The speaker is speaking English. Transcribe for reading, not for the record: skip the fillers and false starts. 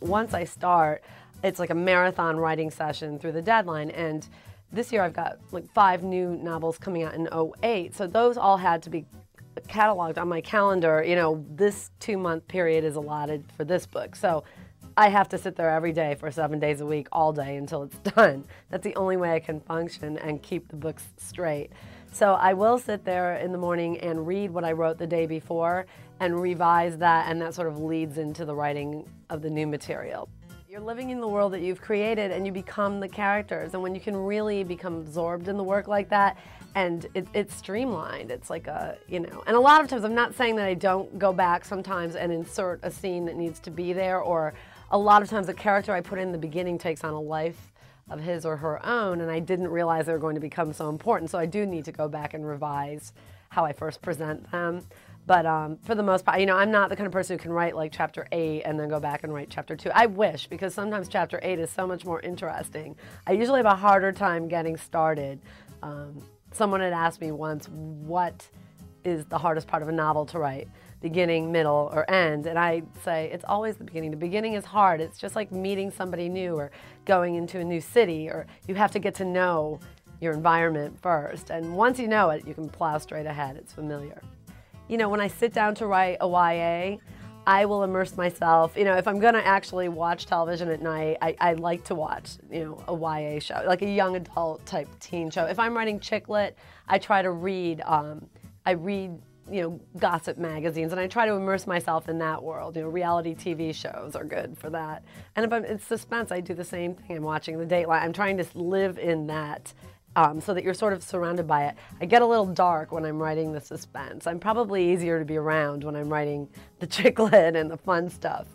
once I start, it's like a marathon writing session through the deadline. And this year I've got like 5 new novels coming out in '08, so those all had to be cataloged on my calendar. You know, this 2-month period is allotted for this book, so I have to sit there every day for 7 days a week, all day until it's done. That's the only way I can function and keep the books straight. So I will sit there in the morning and read what I wrote the day before and revise that, and that sort of leads into the writing of the new material. You're living in the world that you've created and you become the characters, and when you can really become absorbed in the work like that, and it's streamlined, it's like a, you know, and a lot of times, I'm not saying that I don't go back sometimes and insert a scene that needs to be there, or a lot of times the character I put in the beginning takes on a life of his or her own, and I didn't realize they were going to become so important, so I do need to go back and revise how I first present them. But for the most part, you know, I'm not the kind of person who can write like chapter 8 and then go back and write chapter 2. I wish, because sometimes chapter 8 is so much more interesting. I usually have a harder time getting started. Someone had asked me once, what is the hardest part of a novel to write? Beginning, middle, or end? And I say it's always the beginning. The beginning is hard. It's just like meeting somebody new or going into a new city, or you have to get to know your environment first. And once you know it, you can plow straight ahead. It's familiar. You know, when I sit down to write a YA, I will immerse myself. You know, if I'm going to actually watch television at night, I like to watch, you know, a YA show, like a young adult type teen show. If I'm writing chick lit, I try to read, you know, gossip magazines, and I try to immerse myself in that world. You know, reality TV shows are good for that. And if it's suspense, I do the same thing. I'm watching the Dateline. I'm trying to live in that so that you're sort of surrounded by it. I get a little dark when I'm writing the suspense. I'm probably easier to be around when I'm writing the chick lit and the fun stuff.